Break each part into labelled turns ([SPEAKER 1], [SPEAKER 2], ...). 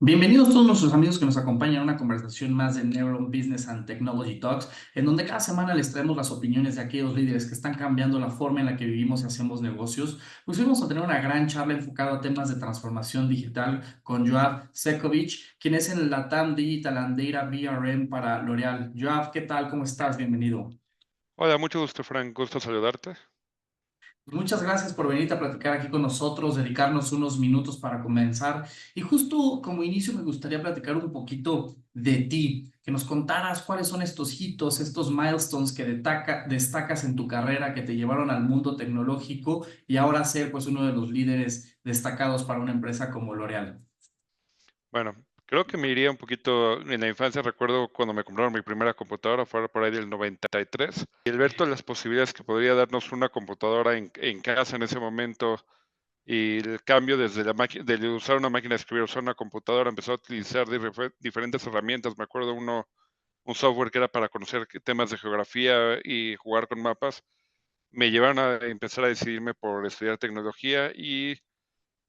[SPEAKER 1] Bienvenidos todos nuestros amigos que nos acompañan a una conversación más de Neuron Business and Technology Talks, en donde cada semana les traemos las opiniones de aquellos líderes que están cambiando la forma en la que vivimos y hacemos negocios. Pues hoy vamos a tener una gran charla enfocada a temas de transformación digital con Joab Sekovic, quien es el LATAM Digital and Data BRM para L'Oreal. Joab, ¿qué tal? ¿Cómo estás? Bienvenido.
[SPEAKER 2] Hola, mucho gusto, Frank. Gusto saludarte.
[SPEAKER 1] Muchas gracias por venirte a platicar aquí con nosotros, dedicarnos unos minutos para comenzar. Y justo como inicio me gustaría platicar un poquito de ti, que nos contaras cuáles son estos hitos, estos milestones que destacas en tu carrera que te llevaron al mundo tecnológico y ahora ser pues uno de los líderes destacados para una empresa como L'Oreal.
[SPEAKER 2] Bueno, creo que me iría un poquito en la infancia. Recuerdo cuando me compraron mi primera computadora, fue por ahí del 93. Y el ver todas las posibilidades que podría darnos una computadora en casa en ese momento y el cambio desde la máquina, de usar una máquina de escribir a usar una computadora, empezó a utilizar diferentes herramientas. Me acuerdo un software que era para conocer temas de geografía y jugar con mapas. Me llevaron a empezar a decidirme por estudiar tecnología y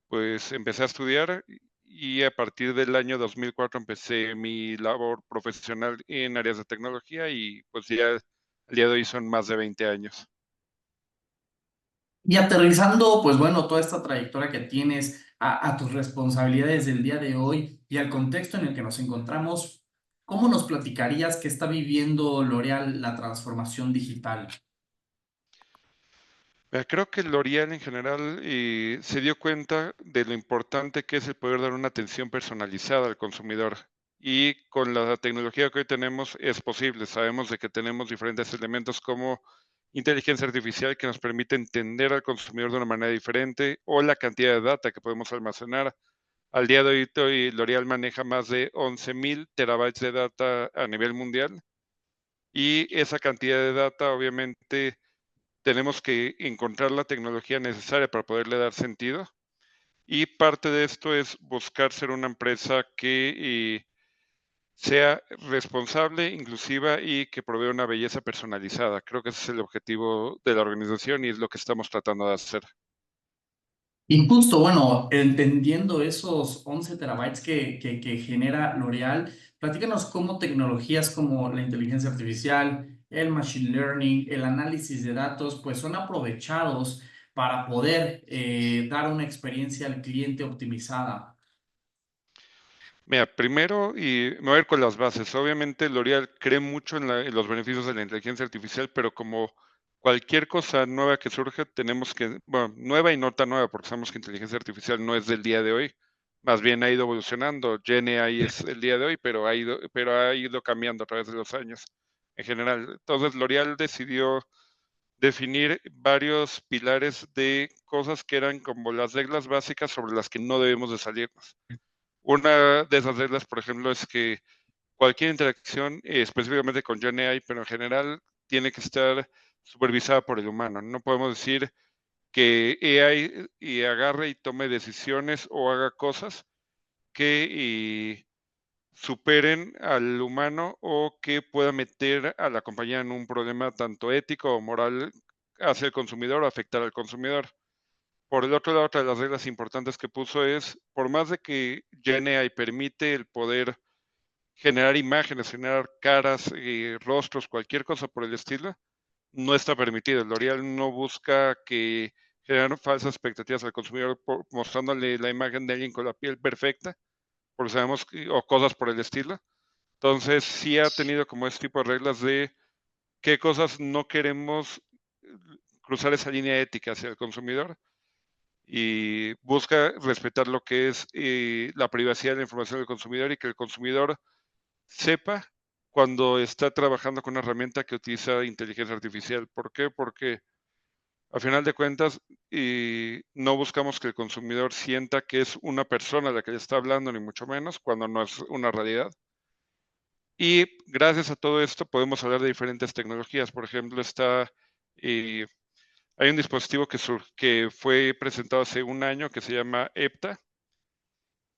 [SPEAKER 2] pues empecé a estudiar y a partir del año 2004 empecé mi labor profesional en áreas de tecnología y pues ya el día de hoy son más de 20 años.
[SPEAKER 1] Y aterrizando, pues bueno, toda esta trayectoria que tienes a tus responsabilidades del día de hoy y al contexto en el que nos encontramos, ¿cómo nos platicarías que está viviendo L'Oreal la transformación digital?
[SPEAKER 2] Creo que L'Oreal en general se dio cuenta de lo importante que es el poder dar una atención personalizada al consumidor. Y con la tecnología que hoy tenemos es posible. Sabemos de que tenemos diferentes elementos como inteligencia artificial que nos permite entender al consumidor de una manera diferente o la cantidad de data que podemos almacenar. Al día de hoy, L'Oreal maneja más de 11.000 terabytes de data a nivel mundial y esa cantidad de data obviamente tenemos que encontrar la tecnología necesaria para poderle dar sentido. Y parte de esto es buscar ser una empresa que sea responsable, inclusiva y que provea una belleza personalizada. Creo que ese es el objetivo de la organización y es lo que estamos tratando de hacer.
[SPEAKER 1] Y justo, bueno, entendiendo esos 11 terabytes que genera L'Oreal, platícanos cómo tecnologías como la inteligencia artificial, el machine learning, el análisis de datos, pues son aprovechados para poder dar una experiencia al cliente optimizada.
[SPEAKER 2] Mira, primero, y me voy a ir con las bases. Obviamente, L'Oreal cree mucho en los beneficios de la inteligencia artificial, pero como cualquier cosa nueva que surge, tenemos que, bueno, nueva y no tan nueva, porque sabemos que inteligencia artificial no es del día de hoy, más bien ha ido evolucionando. GenAI es el día de hoy, pero ha ido cambiando a través de los años en general. Entonces, L'Oreal decidió definir varios pilares de cosas que eran como las reglas básicas sobre las que no debemos de salirnos. Una de esas reglas, por ejemplo, es que cualquier interacción, específicamente con GenAI, pero en general, tiene que estar supervisada por el humano. No podemos decir que AI agarre y tome decisiones o haga cosas que superen al humano o que pueda meter a la compañía en un problema tanto ético o moral hacia el consumidor o afectar al consumidor. Por el otro lado, otra de las reglas importantes que puso es, por más de que GenAI permite el poder generar imágenes, generar caras, rostros, cualquier cosa por el estilo, no está permitido. L'Oreal no busca que generar falsas expectativas al consumidor mostrándole la imagen de alguien con la piel perfecta, porque sabemos o cosas por el estilo. Entonces, sí ha tenido como este tipo de reglas de qué cosas no queremos cruzar esa línea ética hacia el consumidor y busca respetar lo que es la privacidad de la información del consumidor y que el consumidor sepa cuando está trabajando con una herramienta que utiliza inteligencia artificial. ¿Por qué? Porque a final de cuentas no buscamos que el consumidor sienta que es una persona la que le está hablando, ni mucho menos, cuando no es una realidad. Y gracias a todo esto podemos hablar de diferentes tecnologías. Por ejemplo, eh, hay un dispositivo que fue presentado hace un año que se llama EPTA,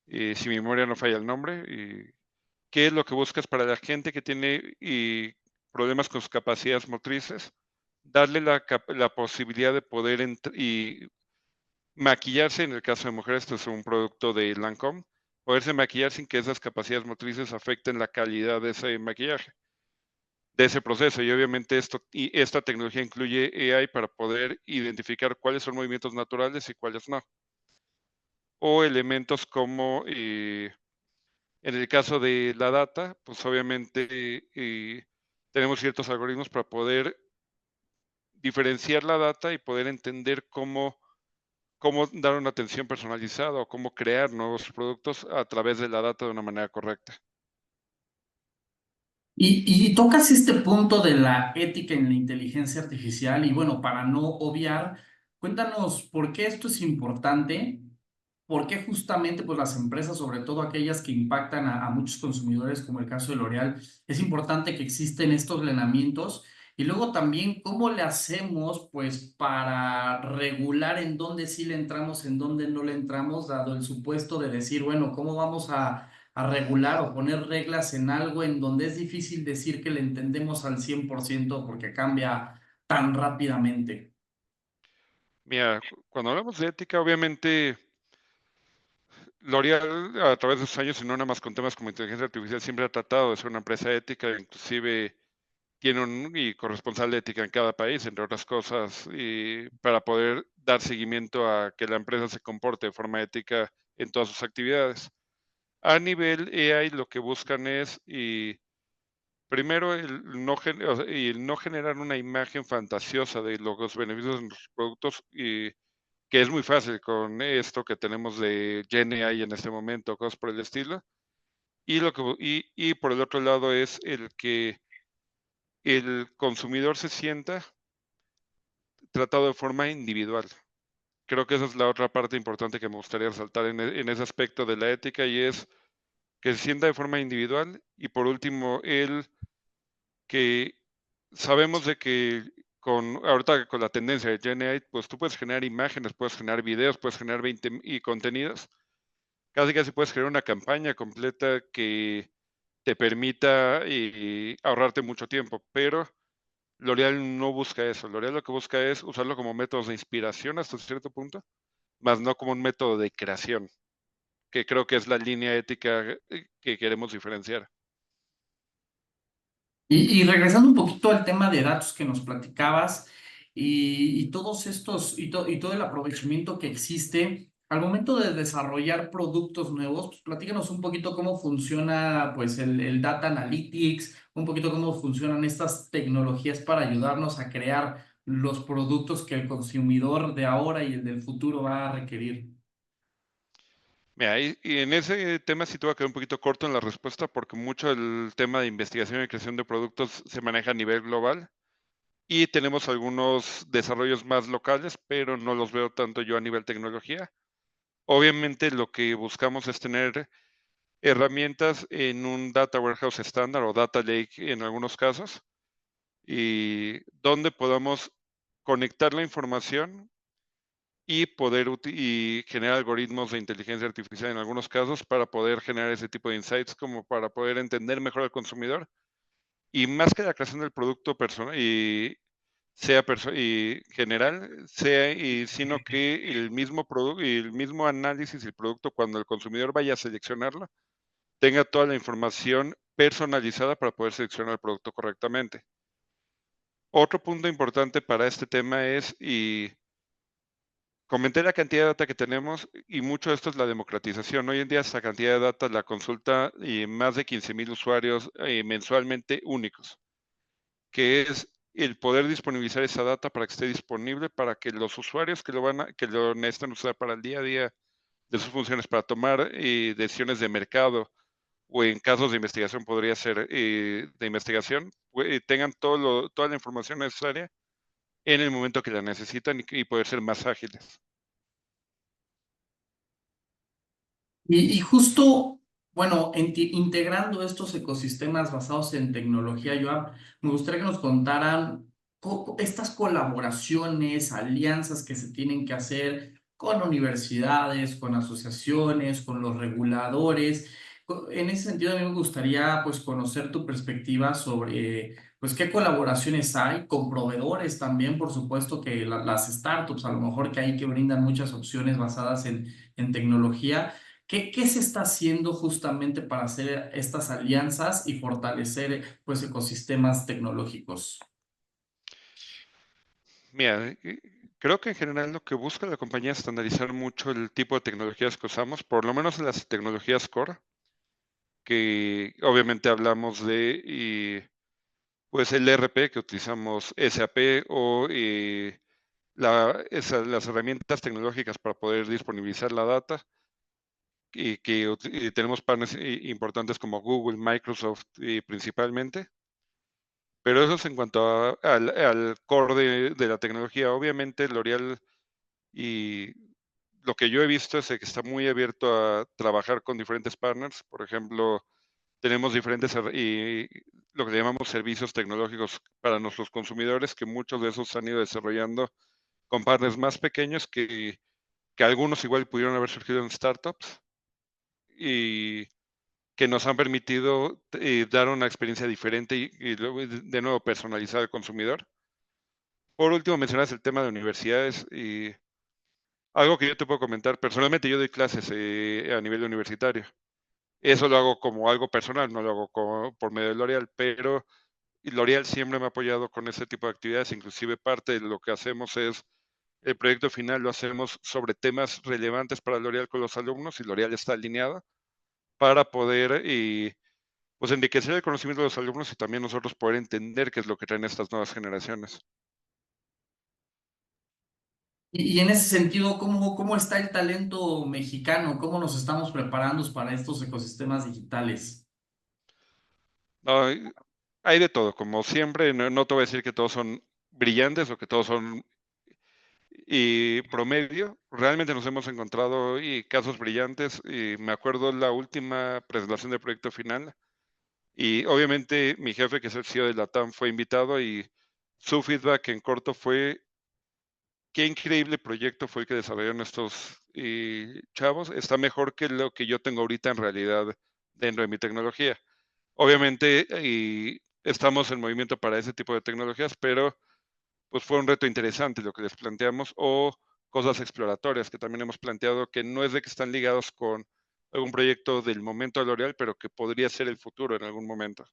[SPEAKER 2] si mi memoria no falla el nombre, ¿qué es lo que buscas para la gente que tiene problemas con sus capacidades motrices? Darle la posibilidad de poder maquillarse, en el caso de mujeres, esto es un producto de Lancôme, poderse maquillar sin que esas capacidades motrices afecten la calidad de ese maquillaje, de ese proceso. Y obviamente esta tecnología incluye AI para poder identificar cuáles son movimientos naturales y cuáles no. O elementos como, en el caso de la data, pues obviamente tenemos ciertos algoritmos para poder diferenciar la data y poder entender cómo dar una atención personalizada o cómo crear nuevos productos a través de la data de una manera correcta.
[SPEAKER 1] Y tocas este punto de la ética en la inteligencia artificial y bueno, para no obviar, cuéntanos por qué esto es importante, por qué justamente pues las empresas, sobre todo aquellas que impactan a muchos consumidores, como el caso de L'Oréal, es importante que existen estos lineamientos y luego también cómo le hacemos pues para regular en dónde sí le entramos, en dónde no le entramos, dado el supuesto de decir, bueno, ¿cómo vamos a regular o poner reglas en algo en donde es difícil decir que le entendemos al 100% porque cambia tan rápidamente?
[SPEAKER 2] Mira, cuando hablamos de ética, obviamente L'Oréal a través de los años, y no nada más con temas como inteligencia artificial, siempre ha tratado de ser una empresa ética, inclusive tiene un y corresponsal de ética en cada país, entre otras cosas, y para poder dar seguimiento a que la empresa se comporte de forma ética en todas sus actividades. A nivel AI, lo que buscan es, y primero, el no generar una imagen fantasiosa de los beneficios de nuestros productos, y que es muy fácil con esto que tenemos de GenAI en este momento, cosas por el estilo. Y por el otro lado es el que el consumidor se sienta tratado de forma individual. Creo que esa es la otra parte importante que me gustaría resaltar en ese aspecto de la ética, y es que se sienta de forma individual. Y por último, el que sabemos de que ahorita con la tendencia de GenAI, pues tú puedes generar imágenes, puedes generar videos, puedes generar 20 y contenidos. Casi casi puedes crear una campaña completa que te permita ahorrarte mucho tiempo, pero L'Oréal no busca eso. L'Oréal lo que busca es usarlo como métodos de inspiración hasta cierto punto, más no como un método de creación, que creo que es la línea ética que queremos diferenciar.
[SPEAKER 1] Y regresando un poquito al tema de datos que nos platicabas y todos estos y todo el aprovechamiento que existe al momento de desarrollar productos nuevos, pues platícanos un poquito cómo funciona pues el data analytics, un poquito cómo funcionan estas tecnologías para ayudarnos a crear los productos que el consumidor de ahora y el del futuro va a requerir.
[SPEAKER 2] Mira, y en ese tema sí te voy a quedar un poquito corto en la respuesta, porque mucho del tema de investigación y creación de productos se maneja a nivel global y tenemos algunos desarrollos más locales, pero no los veo tanto yo a nivel tecnología. Obviamente lo que buscamos es tener herramientas en un data warehouse estándar o data lake en algunos casos, y donde podamos conectar la información y poder y generar algoritmos de inteligencia artificial en algunos casos para poder generar ese tipo de insights, como para poder entender mejor al consumidor. Y más que la creación del producto personal y general, sino que el mismo producto y el mismo análisis del producto, cuando el consumidor vaya a seleccionarlo, tenga toda la información personalizada para poder seleccionar el producto correctamente. Otro punto importante para este tema es, y comenté la cantidad de data que tenemos, y mucho de esto es la democratización. Hoy en día esta cantidad de data la consulta y más de 15,000 usuarios mensualmente únicos, que es el poder disponibilizar esa data para que esté disponible para que los usuarios que lo necesitan usar para el día a día de sus funciones, para tomar decisiones de mercado, o en casos de investigación podría ser de investigación, tengan toda la información necesaria en el momento que la necesitan y poder ser más ágiles.
[SPEAKER 1] Y justo, bueno, integrando estos ecosistemas basados en tecnología, Joab, me gustaría que nos contaran estas colaboraciones, alianzas que se tienen que hacer con universidades, con asociaciones, con los reguladores. En ese sentido, a mí me gustaría pues conocer tu perspectiva sobre pues qué colaboraciones hay con proveedores también, por supuesto que las startups, a lo mejor que hay que brindan muchas opciones basadas en tecnología ¿Qué se está haciendo justamente para hacer estas alianzas y fortalecer pues ecosistemas tecnológicos?
[SPEAKER 2] Mira, creo que en general lo que busca la compañía es estandarizar mucho el tipo de tecnologías que usamos, por lo menos las tecnologías core, que obviamente hablamos de pues el ERP que utilizamos SAP o las herramientas tecnológicas para poder disponibilizar la data y que tenemos partners importantes como Google, Microsoft principalmente. Pero eso es en cuanto al core de la tecnología. Obviamente L'Oreal y lo que yo he visto es que está muy abierto a trabajar con diferentes partners. Por ejemplo, tenemos diferentes lo que llamamos servicios tecnológicos para nuestros consumidores, que muchos de esos se han ido desarrollando con partners más pequeños que algunos igual pudieron haber surgido en startups y que nos han permitido dar una experiencia diferente y luego de nuevo personalizar al consumidor. Por último, mencionas el tema de universidades y algo que yo te puedo comentar. Personalmente yo doy clases a nivel universitario. Eso lo hago como algo personal, no lo hago por medio de L'Oreal, pero L'Oreal siempre me ha apoyado con ese tipo de actividades. Inclusive parte de lo que hacemos es, el proyecto final lo hacemos sobre temas relevantes para L'Oreal con los alumnos y L'Oreal está alineada para poder pues enriquecer el conocimiento de los alumnos y también nosotros poder entender qué es lo que traen estas nuevas generaciones.
[SPEAKER 1] Y en ese sentido, ¿cómo está el talento mexicano? ¿Cómo nos estamos preparando para estos ecosistemas digitales?
[SPEAKER 2] No, hay de todo, como siempre, no te voy a decir que todos son brillantes o que todos son promedio. Realmente nos hemos encontrado casos brillantes. Y me acuerdo la última presentación del proyecto final y obviamente mi jefe, que es el CEO de Latam, fue invitado y su feedback en corto fue: qué increíble proyecto fue el que desarrollaron estos chavos. Está mejor que lo que yo tengo ahorita en realidad dentro de mi tecnología. Obviamente, estamos en movimiento para ese tipo de tecnologías, pero pues fue un reto interesante lo que les planteamos o cosas exploratorias que también hemos planteado que no es de que están ligados con algún proyecto del momento de L'Oreal, pero que podría ser el futuro en algún momento.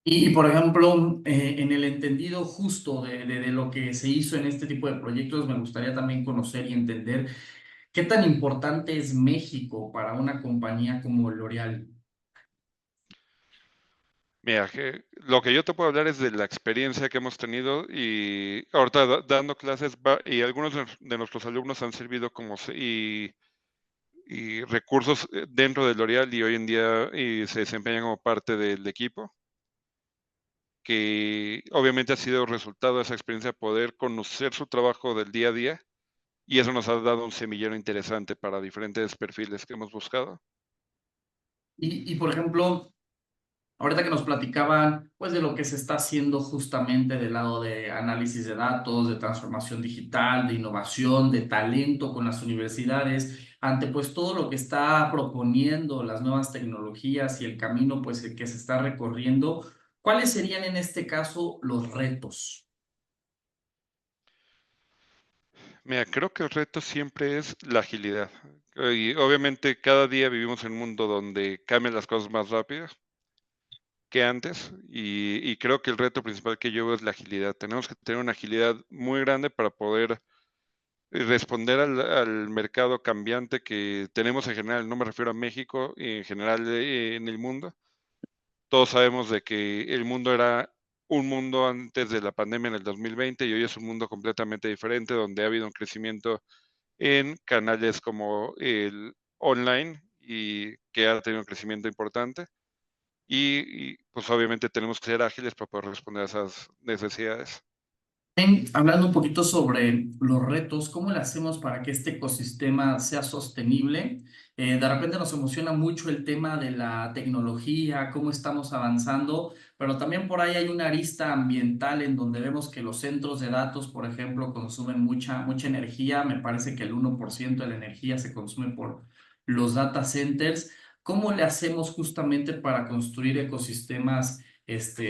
[SPEAKER 1] Y, por ejemplo, en el entendido justo de lo que se hizo en este tipo de proyectos, me gustaría también conocer y entender qué tan importante es México para una compañía como L'Oreal.
[SPEAKER 2] Mira, lo que yo te puedo hablar es de la experiencia que hemos tenido y ahorita dando clases y algunos de nuestros alumnos han servido como y recursos dentro de L'Oreal y hoy en día se desempeñan como parte del equipo, que obviamente ha sido resultado de esa experiencia poder conocer su trabajo del día a día y eso nos ha dado un semillero interesante para diferentes perfiles que hemos buscado.
[SPEAKER 1] Por ejemplo, ahorita que nos platicaban, pues, de lo que se está haciendo justamente del lado de análisis de datos, de transformación digital, de innovación, de talento con las universidades, ante pues todo lo que está proponiendo las nuevas tecnologías y el camino pues el que se está recorriendo, ¿cuáles serían en este caso los retos?
[SPEAKER 2] Mira, creo que el reto siempre es la agilidad. Y obviamente cada día vivimos en un mundo donde cambian las cosas más rápido que antes y creo que el reto principal que yo veo es la agilidad. Tenemos que tener una agilidad muy grande para poder responder al mercado cambiante que tenemos en general. No me refiero a México, en general en el mundo. Todos sabemos de que el mundo era un mundo antes de la pandemia en el 2020 y hoy es un mundo completamente diferente donde ha habido un crecimiento en canales como el online y que ha tenido un crecimiento importante. Pues obviamente tenemos que ser ágiles para poder responder a esas necesidades.
[SPEAKER 1] Hablando un poquito sobre los retos, ¿cómo le hacemos para que este ecosistema sea sostenible? De repente nos emociona mucho el tema de la tecnología, cómo estamos avanzando, pero también por ahí hay una arista ambiental en donde vemos que los centros de datos, por ejemplo, consumen mucha energía. Me parece que el 1% de la energía se consume por los data centers. ¿Cómo le hacemos justamente para construir ecosistemas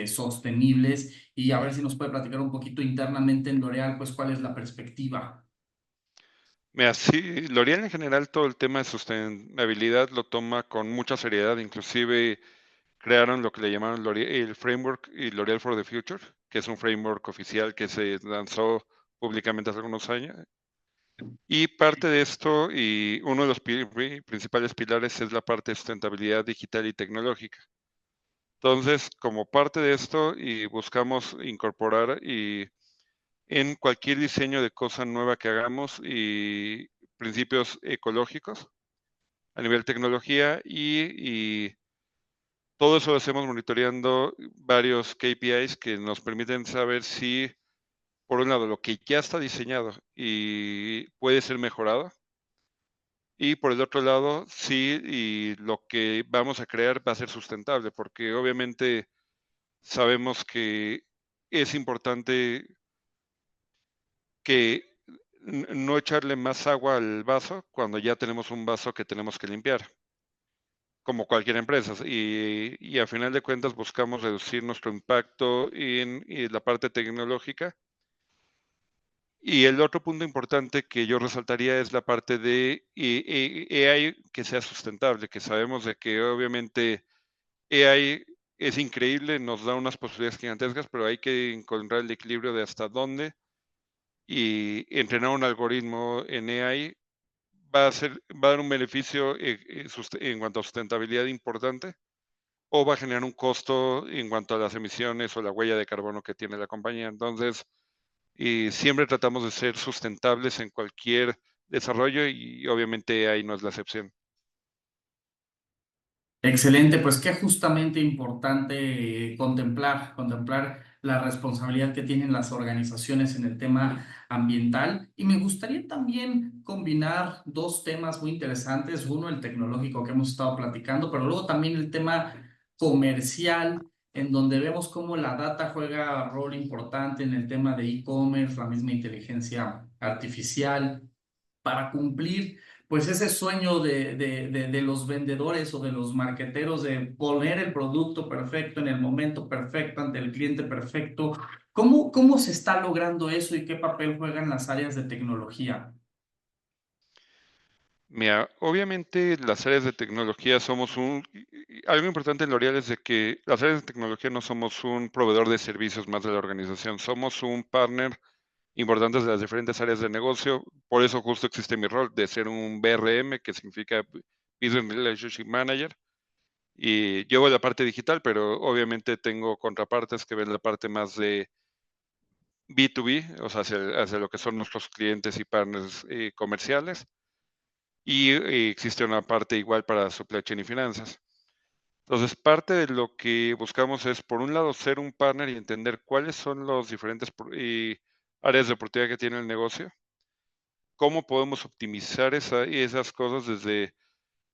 [SPEAKER 1] sostenibles? Y a ver si nos puede platicar un poquito internamente en L'Oreal, pues cuál es la perspectiva.
[SPEAKER 2] Mira, sí, L'Oréal en general todo el tema de sustentabilidad lo toma con mucha seriedad, inclusive crearon lo que le llamaron el framework y L'Oréal for the Future, que es un framework oficial que se lanzó públicamente hace algunos años. Y parte de esto, y uno de los principales pilares es la parte de sustentabilidad digital y tecnológica. Entonces, como parte de esto, y buscamos incorporar y en cualquier diseño de cosa nueva que hagamos y principios ecológicos a nivel tecnología y todo eso lo hacemos monitoreando varios KPIs que nos permiten saber si, por un lado, lo que ya está diseñado y puede ser mejorado, y por el otro lado, si y lo que vamos a crear va a ser sustentable, porque obviamente sabemos que es importante que no echarle más agua al vaso cuando ya tenemos un vaso que tenemos que limpiar, como cualquier empresa. Y a final de cuentas buscamos reducir nuestro impacto en la parte tecnológica. Y el otro punto importante que yo resaltaría es la parte de AI que sea sustentable, que sabemos de que obviamente AI es increíble, nos da unas posibilidades gigantescas, pero hay que encontrar el equilibrio de hasta dónde y entrenar un algoritmo en AI va a dar un beneficio en cuanto a sustentabilidad importante o va a generar un costo en cuanto a las emisiones o la huella de carbono que tiene la compañía. Entonces, y siempre tratamos de ser sustentables en cualquier desarrollo y obviamente ahí no es la excepción.
[SPEAKER 1] Excelente, pues qué justamente importante contemplar la responsabilidad que tienen las organizaciones en el tema ambiental. Y me gustaría también combinar dos temas muy interesantes, uno el tecnológico que hemos estado platicando, pero luego también el tema comercial, en donde vemos cómo la data juega rol importante en el tema de e-commerce, la misma inteligencia artificial para cumplir pues ese sueño de los vendedores o de los marqueteros de poner el producto perfecto en el momento perfecto ante el cliente perfecto. ¿Cómo se está logrando eso y qué papel juegan las áreas de tecnología?
[SPEAKER 2] Mira, obviamente las áreas de tecnología algo importante en L'Oréal es de que las áreas de tecnología no somos un proveedor de servicios más de la organización, somos un partner importante de las diferentes áreas de negocio. Por eso justo existe mi rol de ser un BRM, que significa Business Relationship Manager. Y llevo la parte digital, pero obviamente tengo contrapartes que ven la parte más de B2B, o sea, hacia lo que son nuestros clientes y partners comerciales. Y existe una parte igual para supply chain y finanzas. Entonces, parte de lo que buscamos es, por un lado, ser un partner y entender cuáles son los diferentes áreas de oportunidad que tiene el negocio, cómo podemos optimizar esas cosas desde,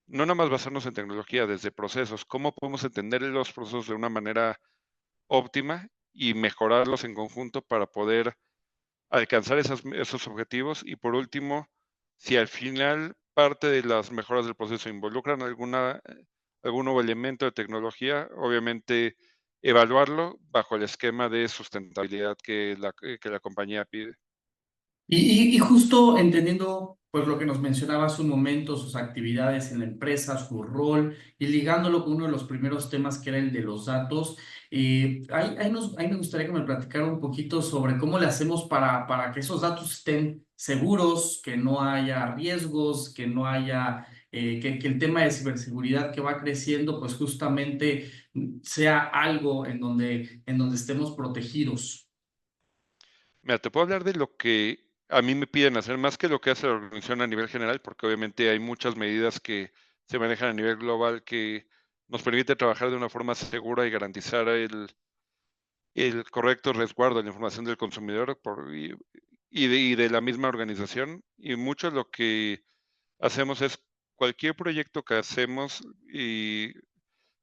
[SPEAKER 2] no nada más basarnos en tecnología, desde procesos, cómo podemos entender los procesos de una manera óptima y mejorarlos en conjunto para poder alcanzar esos objetivos. Y por último, si al final parte de las mejoras del proceso involucran algún nuevo elemento de tecnología, obviamente evaluarlo bajo el esquema de sustentabilidad que la compañía pide.
[SPEAKER 1] Y justo entendiendo pues lo que nos mencionaba hace un momento, sus actividades en la empresa, su rol, y ligándolo con uno de los primeros temas que era el de los datos, ahí me gustaría que me platicara un poquito sobre cómo le hacemos para que esos datos estén seguros, que no haya riesgos, que no haya, que el tema de ciberseguridad que va creciendo, pues justamente sea algo en donde estemos protegidos.
[SPEAKER 2] Mira, te puedo hablar de lo que a mí me piden hacer, más que lo que hace la organización a nivel general, porque obviamente hay muchas medidas que se manejan a nivel global que nos permite trabajar de una forma segura y garantizar el correcto resguardo de la información del consumidor y de la misma organización. Y mucho lo que hacemos es cualquier proyecto que hacemos y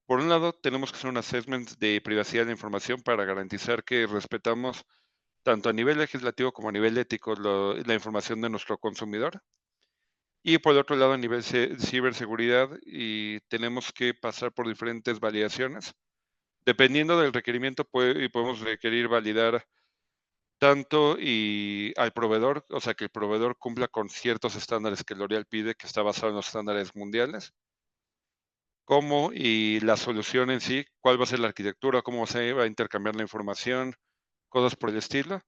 [SPEAKER 2] por un lado tenemos que hacer un assessment de privacidad de la información para garantizar que respetamos tanto a nivel legislativo como a nivel ético la información de nuestro consumidor. Y por el otro lado, a nivel ciberseguridad, y tenemos que pasar por diferentes validaciones. Dependiendo del requerimiento, podemos requerir validar tanto y al proveedor, o sea, que el proveedor cumpla con ciertos estándares que L'Oréal pide, que está basado en los estándares mundiales, como y la solución en sí, cuál va a ser la arquitectura, cómo se va a intercambiar la información, cosas por el estilo,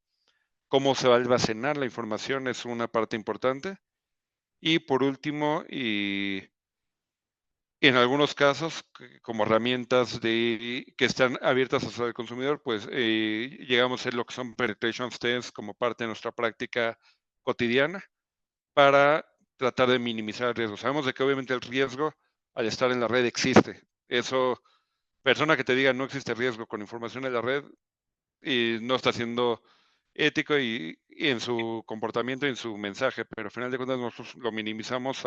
[SPEAKER 2] cómo se va a almacenar la información es una parte importante. Y por último, y en algunos casos, como herramientas que están abiertas hacia el consumidor, pues llegamos a hacer lo que son penetration tests como parte de nuestra práctica cotidiana para tratar de minimizar el riesgo. Sabemos de que obviamente el riesgo al estar en la red existe. Eso, persona que te diga no existe riesgo con información en la red y no está siendo ético y en su comportamiento y en su mensaje, pero al final de cuentas nosotros lo minimizamos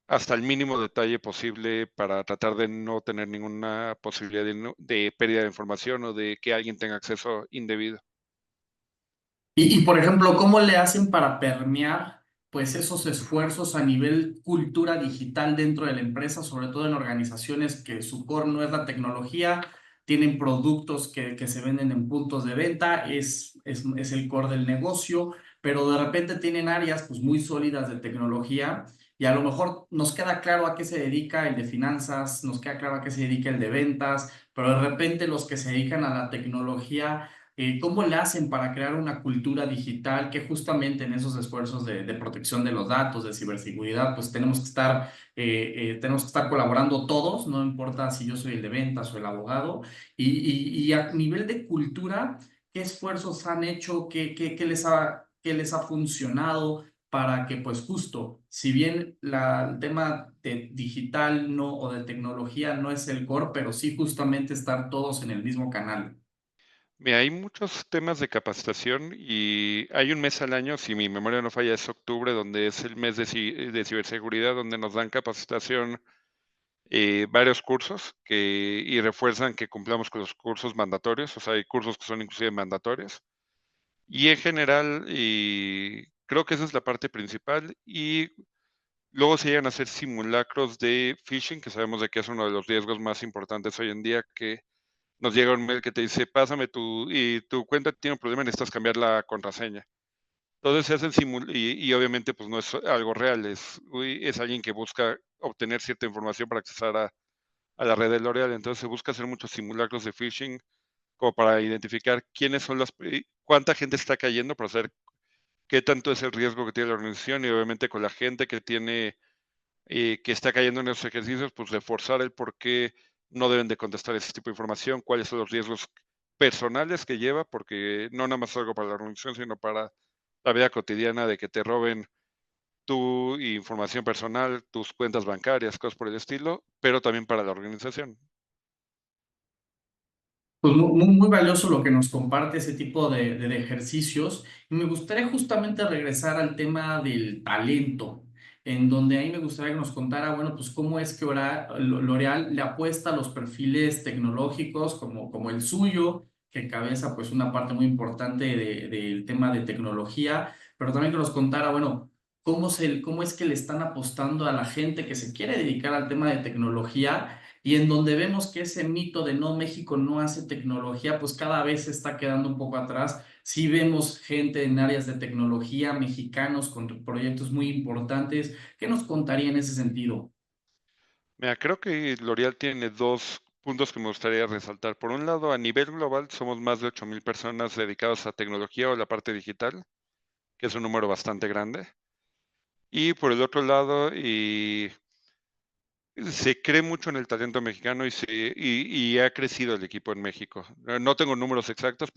[SPEAKER 2] hasta el mínimo detalle posible para tratar de no tener ninguna posibilidad de pérdida de información o de que alguien tenga acceso indebido.
[SPEAKER 1] Por ejemplo, ¿cómo le hacen para permear pues esos esfuerzos a nivel cultura digital dentro de la empresa, sobre todo en organizaciones que su core no es la tecnología, tienen productos que se venden en puntos de venta, es el core del negocio, pero de repente tienen áreas pues muy sólidas de tecnología y a lo mejor nos queda claro a qué se dedica el de finanzas, nos queda claro a qué se dedica el de ventas, pero de repente los que se dedican a la tecnología ¿cómo le hacen para crear una cultura digital que justamente en esos esfuerzos de protección de los datos, de ciberseguridad, pues tenemos que estar colaborando todos, no importa si yo soy el de ventas o el abogado, y a nivel de cultura, ¿qué esfuerzos han hecho? ¿Qué les ha funcionado? Para que, pues justo, si bien el tema de digital no, o de tecnología no es el core, pero sí justamente estar todos en el mismo canal.
[SPEAKER 2] Mira, hay muchos temas de capacitación y hay un mes al año, si mi memoria no falla, es octubre, donde es el mes de ciberseguridad, donde nos dan capacitación, varios cursos y refuerzan que cumplamos con los cursos mandatorios, o sea, hay cursos que son inclusive mandatorios. Y en general, y creo que esa es la parte principal. Y luego se llegan a hacer simulacros de phishing, que sabemos de que es uno de los riesgos más importantes hoy en día, que nos llega un mail que te dice, pásame tu cuenta tiene un problema, necesitas cambiar la contraseña. Entonces se hacen y obviamente pues no es algo real, es alguien que busca obtener cierta información para accesar a la red de L'Oreal. Entonces se busca hacer muchos simulacros de phishing como para identificar quiénes son cuánta gente está cayendo, para saber qué tanto es el riesgo que tiene la organización y obviamente con la gente que tiene, que está cayendo en esos ejercicios, pues reforzar el por qué no deben de contestar ese tipo de información, cuáles son los riesgos personales que lleva, porque no nada más es algo para la organización, sino para la vida cotidiana de que te roben tu información personal, tus cuentas bancarias, cosas por el estilo, pero también para la organización.
[SPEAKER 1] Pues muy valioso lo que nos comparte ese tipo de ejercicios. Y me gustaría justamente regresar al tema del talento, en donde ahí me gustaría que nos contara, bueno, pues cómo es que L'Oréal le apuesta a los perfiles tecnológicos como el suyo, que encabeza pues una parte muy importante del tema de tecnología, pero también que nos contara, bueno, cómo es que le están apostando a la gente que se quiere dedicar al tema de tecnología y en donde vemos que ese mito de no, México no hace tecnología, pues cada vez se está quedando un poco atrás. Sí vemos gente en áreas de tecnología, mexicanos con proyectos muy importantes. ¿Qué nos contaría en ese sentido?
[SPEAKER 2] Mira, creo que L'Oréal tiene dos puntos que me gustaría resaltar. Por un lado, a nivel global somos más de 8,000 personas dedicadas a tecnología o la parte digital, que es un número bastante grande. Y por el otro lado, se cree mucho en el talento mexicano y ha crecido el equipo en México. No tengo números exactos,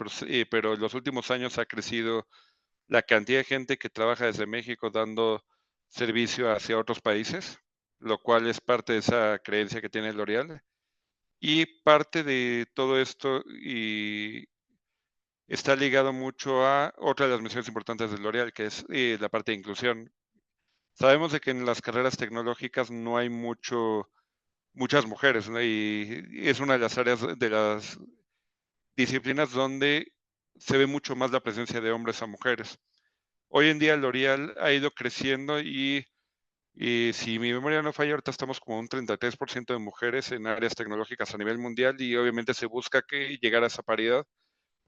[SPEAKER 2] pero en los últimos años ha crecido la cantidad de gente que trabaja desde México dando servicio hacia otros países, lo cual es parte de esa creencia que tiene L'Oréal. Y parte de todo esto está ligado mucho a otra de las misiones importantes de L'Oréal, que es la parte de inclusión. Sabemos de que en las carreras tecnológicas no hay muchas mujeres, ¿no? Y es una de las áreas de las disciplinas donde se ve mucho más la presencia de hombres a mujeres. Hoy en día L'Oréal ha ido creciendo y si mi memoria no falla, ahorita estamos como un 33% de mujeres en áreas tecnológicas a nivel mundial y obviamente se busca llegar a esa paridad,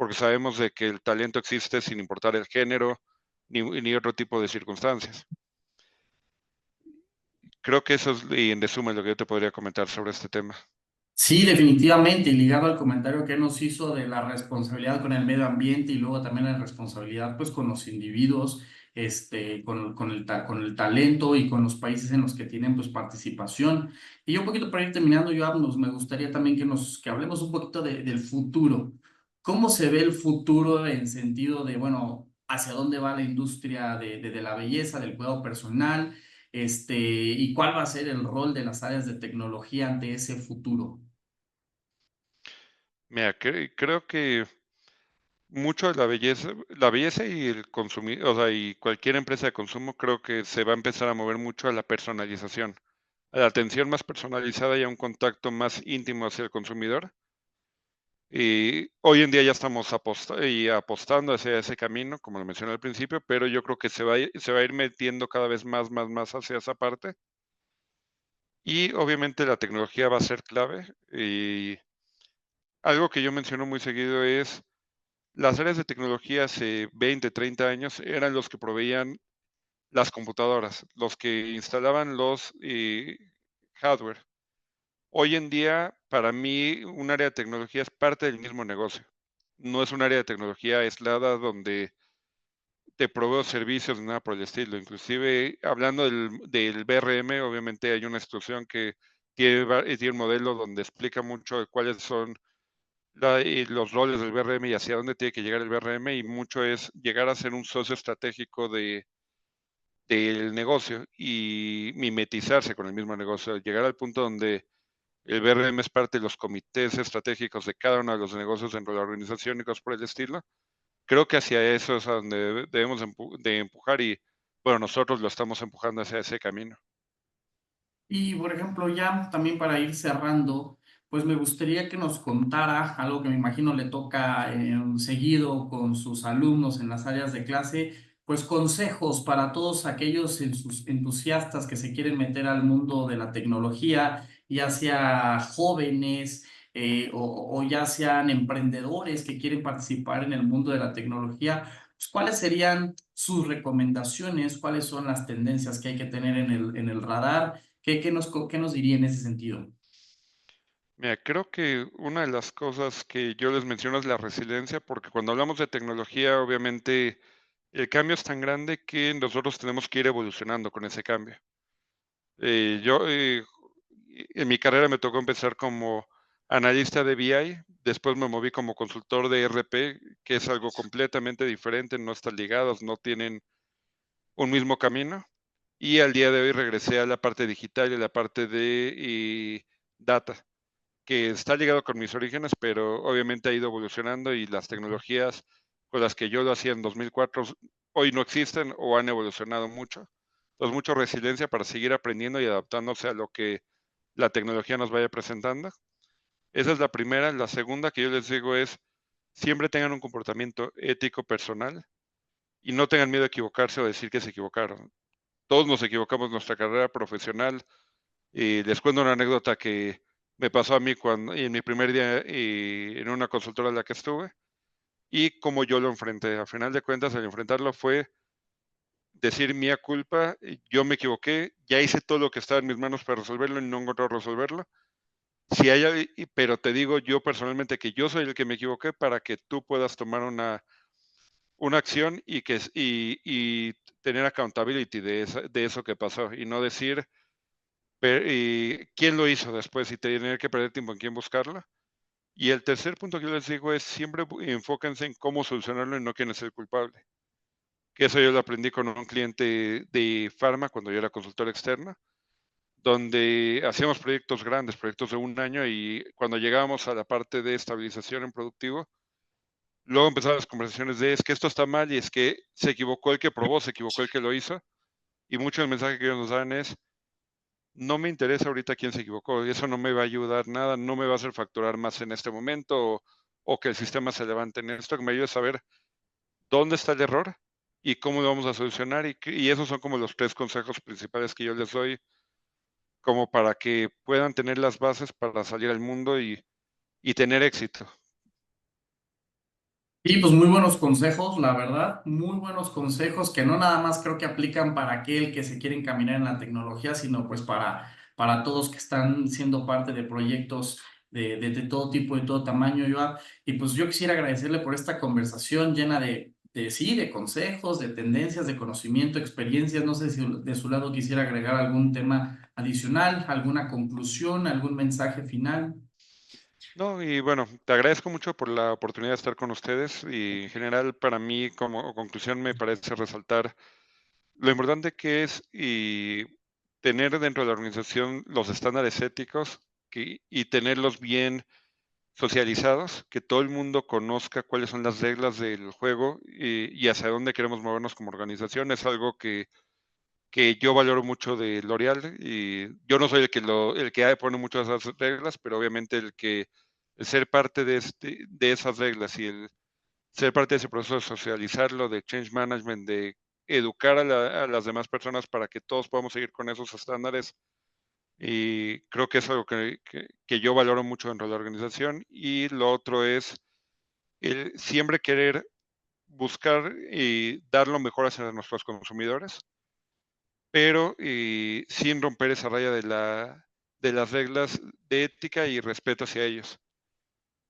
[SPEAKER 2] porque sabemos de que el talento existe sin importar el género ni otro tipo de circunstancias. Creo que eso es, y en resumen, lo que yo te podría comentar sobre este tema.
[SPEAKER 1] Sí, definitivamente, y ligado al comentario que nos hizo de la responsabilidad con el medio ambiente y luego también la responsabilidad pues con los individuos, con el talento y con los países en los que tienen pues participación. Y yo un poquito para ir terminando, yo me gustaría también que hablemos un poquito del futuro. ¿Cómo se ve el futuro en sentido de, bueno, hacia dónde va la industria de la belleza, del cuidado personal? Y cuál va a ser el rol de las áreas de tecnología ante ese futuro.
[SPEAKER 2] Mira, creo que mucho de la belleza y el consumir, o sea, y cualquier empresa de consumo, creo que se va a empezar a mover mucho a la personalización, a la atención más personalizada y a un contacto más íntimo hacia el consumidor. Y hoy en día ya estamos apostando hacia ese camino, como lo mencioné al principio, pero yo creo que se va a ir metiendo cada vez más hacia esa parte. Y obviamente la tecnología va a ser clave. Y algo que yo menciono muy seguido es las áreas de tecnología hace 20, 30 años eran los que proveían las computadoras, los que instalaban los hardware. Hoy en día, para mí, un área de tecnología es parte del mismo negocio. No es un área de tecnología aislada donde te proveo servicios ni nada por el estilo. Inclusive, hablando del BRM, obviamente hay una instrucción que tiene un modelo donde explica mucho de cuáles son los roles del BRM y hacia dónde tiene que llegar el BRM, y mucho es llegar a ser un socio estratégico del negocio y mimetizarse con el mismo negocio, llegar al punto donde el BRM es parte de los comités estratégicos de cada uno de los negocios dentro de la organización y cosas por el estilo. Creo que hacia eso es a donde debemos de empujar y, bueno, nosotros lo estamos empujando hacia ese camino.
[SPEAKER 1] Y por ejemplo, ya también para ir cerrando, pues me gustaría que nos contara algo que me imagino le toca seguido con sus alumnos en las áreas de clase, pues consejos para todos aquellos entusiastas que se quieren meter al mundo de la tecnología, ya sea jóvenes o ya sean emprendedores que quieren participar en el mundo de la tecnología. Pues, ¿cuáles serían sus recomendaciones? ¿Cuáles son las tendencias que hay que tener en el radar? ¿Qué nos diría en ese sentido?
[SPEAKER 2] Mira, creo que una de las cosas que yo les menciono es la resiliencia, porque cuando hablamos de tecnología, obviamente el cambio es tan grande que nosotros tenemos que ir evolucionando con ese cambio. Yo en mi carrera me tocó empezar como analista de BI, después me moví como consultor de ERP, que es algo completamente diferente, no están ligados, no tienen un mismo camino. Y al día de hoy regresé a la parte digital y a la parte de data, que está ligado con mis orígenes, pero obviamente ha ido evolucionando y las tecnologías con las que yo lo hacía en 2004 hoy no existen o han evolucionado mucho. Entonces, mucha resiliencia para seguir aprendiendo y adaptándose a lo que la tecnología nos vaya presentando. Esa es la primera. La segunda que yo les digo es, siempre tengan un comportamiento ético personal y no tengan miedo a equivocarse o decir que se equivocaron. Todos nos equivocamos en nuestra carrera profesional. Y les cuento una anécdota que me pasó a mí en mi primer día en una consultora en la que estuve y cómo yo lo enfrenté. A final de cuentas, el enfrentarlo fue decir mía culpa, yo me equivoqué, ya hice todo lo que estaba en mis manos para resolverlo y no encontré resolverlo. Si hay, pero te digo yo personalmente que yo soy el que me equivoqué para que tú puedas tomar una acción y tener accountability de eso que pasó y no decir y quién lo hizo después y tener que perder tiempo en quién buscarlo. Y el tercer punto que yo les digo es siempre enfóquense en cómo solucionarlo y no quién es el culpable. Que eso yo lo aprendí con un cliente de farma cuando yo era consultor externo, donde hacíamos proyectos grandes, proyectos de un año, y cuando llegábamos a la parte de estabilización en productivo, luego empezaban las conversaciones de es que esto está mal y es que se equivocó el que probó, se equivocó el que lo hizo. Y mucho del mensaje que ellos nos dan es, no me interesa ahorita quién se equivocó, eso no me va a ayudar nada, no me va a hacer facturar más en este momento o que el sistema se levante en esto, que me ayude a saber dónde está el error y cómo lo vamos a solucionar. Y esos son como los tres consejos principales que yo les doy, como para que puedan tener las bases para salir al mundo y tener éxito.
[SPEAKER 1] Y pues muy buenos consejos, la verdad, muy buenos consejos que no nada más creo que aplican para aquel que se quiere encaminar en la tecnología, sino pues para todos que están siendo parte de proyectos de todo tipo y todo tamaño, Joab. Y pues yo quisiera agradecerle por esta conversación llena sí, de consejos, de tendencias, de conocimiento, experiencias. No sé si de su lado quisiera agregar algún tema adicional, alguna conclusión, algún mensaje final.
[SPEAKER 2] No, y bueno, te agradezco mucho por la oportunidad de estar con ustedes y en general para mí como conclusión me parece resaltar lo importante que es y tener dentro de la organización los estándares éticos y tenerlos bien socializados, que todo el mundo conozca cuáles son las reglas del juego y hacia dónde queremos movernos como organización. Es algo que yo valoro mucho de L'Oreal y yo no soy el que pone muchas de esas reglas, pero obviamente el ser parte de esas reglas y el ser parte de ese proceso de socializarlo, de change management, de educar a las demás personas para que todos podamos seguir con esos estándares. Y creo que es algo que yo valoro mucho dentro de la organización. Y lo otro es el siempre querer buscar y dar lo mejor hacia nuestros consumidores, pero sin romper esa raya de las reglas de ética y respeto hacia ellos.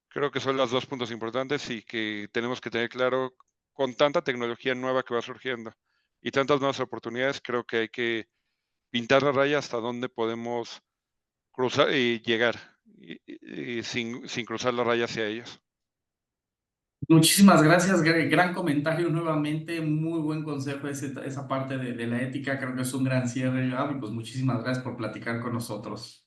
[SPEAKER 2] Creo que son los 2 puntos importantes y que tenemos que tener claro con tanta tecnología nueva que va surgiendo y tantas nuevas oportunidades, creo que hay que pintar la raya hasta dónde podemos cruzar y llegar, y sin cruzar la raya hacia ellos.
[SPEAKER 1] Muchísimas gracias, gran comentario nuevamente, muy buen consejo esa parte de la ética, creo que es un gran cierre, Joab, y pues muchísimas gracias por platicar con nosotros.